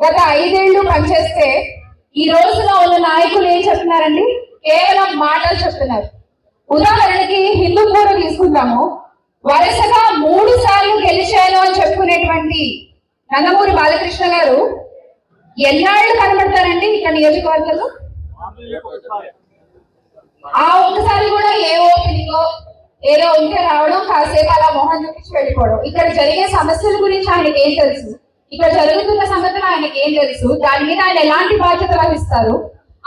గత 5 ఏళ్ళు పనిచేస్తే ఈ రోజులో ఉన్న నాయకులు ఏం చెప్తున్నారండి? కేవలం మాటలు చెప్తున్నారు. ఉదాహరణకి హిందూపూర్ తీసుకుందాము. వరుసగా 3 సార్లు గెలిచాను అని చెప్పుకునేటువంటి నందమూరి బాలకృష్ణ గారు ఎన్నాళ్ళు కనబడతారండి ఇక్కడ నియోజకవర్గంలో? ఆ ఒక్కసారి కూడా ఏ ఓపెనింగ్ ఏదో ఉంటే రావడం, కాసేపు అలా మొహం చూపించి వెళ్ళిపోవడం. ఇక్కడ జరిగే సమస్యల గురించి ఆయనకి ఏం తెలుసు? ఇక్కడ జరుగుతున్న సంగతులు ఆయనకి ఏం తెలుసు? దాని మీద ఆయన ఎలాంటి బాధ్యత వహిస్తారు?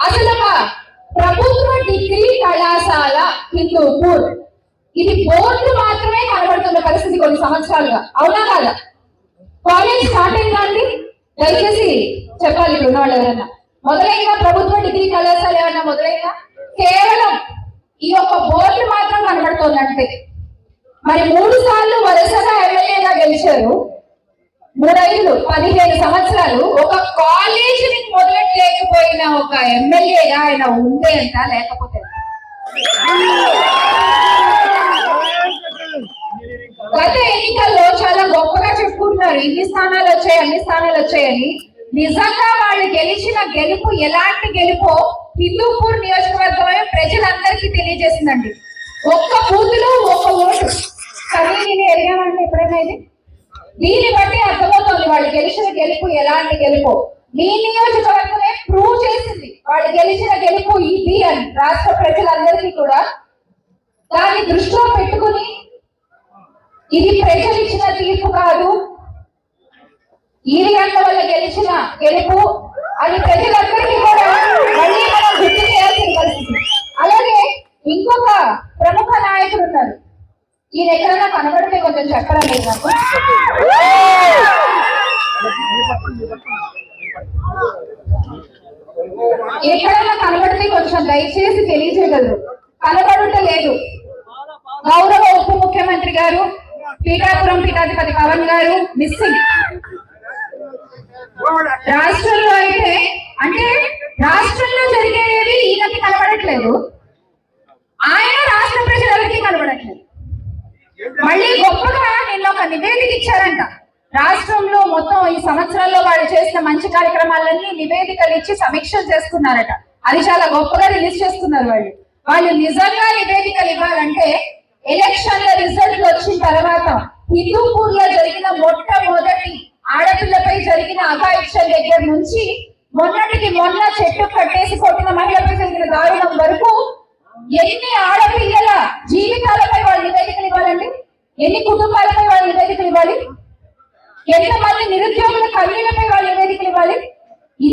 అసలు ఒక ప్రభుత్వ డిగ్రీ కళాశాల హిందూపూర్, ఇది బోర్డు మాత్రమే కనబడుతున్న పరిస్థితి కొన్ని సంవత్సరాలుగా, అవునా కాదా? కాలేజ్ స్టార్ట్ అయిందా అండి? దయచేసి చెప్పాలి ఇప్పుడు ఉన్నవాళ్ళు ఎవరన్నా. మొదలైందా ప్రభుత్వ డిగ్రీ కళాశాల ఏమన్నా మొదలైందా? కేవలం ఈ యొక్క బోర్డు మాత్రం కనబడుతోందంటే. మరి 3 సార్లు వరుసగా ఎమ్మెల్యేగా గెలిచారు. 3 15 సంవత్సరాలు ఒక కాలేజీని మొదలెట్టలేకపోయిన ఒక ఎమ్మెల్యేగా ఆయన ఉండే అంట, లేకపోతే గత ఎన్నికల్లో చాలా గొప్పగా చెప్పుకుంటున్నారు, ఇన్ని స్థానాలు వచ్చాయి అన్ని స్థానాలు వచ్చాయని. నిజంగా వాళ్ళు గెలిచిన గెలుపు ఎలాంటి గెలుపో హిందూపూర్ నియోజకవర్గంలో ప్రజలందరికీ తెలియజేసిందండి. ఒక్క బూతులు ఒక్క ఓటు కానీ నేను ఎరిగామంటే ఎప్పుడైనా ఇది దీన్ని బట్టి అర్థమవుతుంది వాళ్ళు గెలిచిన గెలుపు ఎలాంటి గెలుపు. మీ నియోజకవర్గమే ప్రూవ్ చేసింది వాళ్ళు గెలిచిన గెలుపు ఇది అని రాష్ట్ర ప్రజలందరికీ కూడా. దాన్ని దృష్టిలో పెట్టుకుని ఇది ప్రజలు ఇచ్చిన తీర్పు కాదు, ఈవీఎంల వల్ల గెలిచిన గెలుపు అని ప్రజలందరికీ కూడా మళ్ళీ మనం గుర్తు చేయాల్సిన పరిస్థితి. అలాగే ఇంకొక ప్రముఖ నాయకుడు ఉన్నారు, ఈయన ఎక్కడైనా కనబడితే కొంచెం చెప్పరా లేదు నాకు. ఎక్కడైనా కనబడితే కొంచెం దయచేసి తెలియజేయగలరు. కనబడుట లేదు. గౌరవ ఉప ముఖ్యమంత్రి గారు పీఠాపురం పీఠాధిపతి పవన్ గారు మిస్సింగ్. రాష్ట్రంలో అయితే అంటే రాష్ట్రంలో జరిగేవి ఈయనకి కనబడట్లేదు, ఆయన రాష్ట్ర ప్రజలకి కనబడట్లేదు. మళ్ళీ గొప్పగా నిన్న ఒక నివేదిక ఇచ్చారంట. రాష్ట్రంలో మొత్తం ఈ సంవత్సరాల్లో వాళ్ళు చేసిన మంచి కార్యక్రమాలన్నీ నివేదికలు ఇచ్చి సమీక్షలు చేసుకున్నారట. అది చాలా గొప్పగా రిలీజ్ చేస్తున్నారు వాళ్ళు నిజంగా నివేదికలు ఇవ్వాలంటే ఎలక్షన్ల రిజల్ట్ వచ్చిన తర్వాత హిందూపూర్ లో జరిగిన మొట్టమొదటి ఆడపిల్లపై జరిగిన అఘాయిత్యం దగ్గర నుంచి మొన్నటికి మొన్న చెట్టు కట్టేసి కొట్టిన మహిళపై జరిగిన దారుణం వరకు ఎన్ని ఆడపిల్లల జీవితాలపై వాళ్ళు నివేదికలు ఇవ్వాలండి? ఎన్ని కుటుంబాలపై వాళ్ళు నివేదికలు ఇవ్వాలి? ఎంతమంది నిరుద్యోగుల కన్నీళ్లపై వాళ్ళు నివేదికలు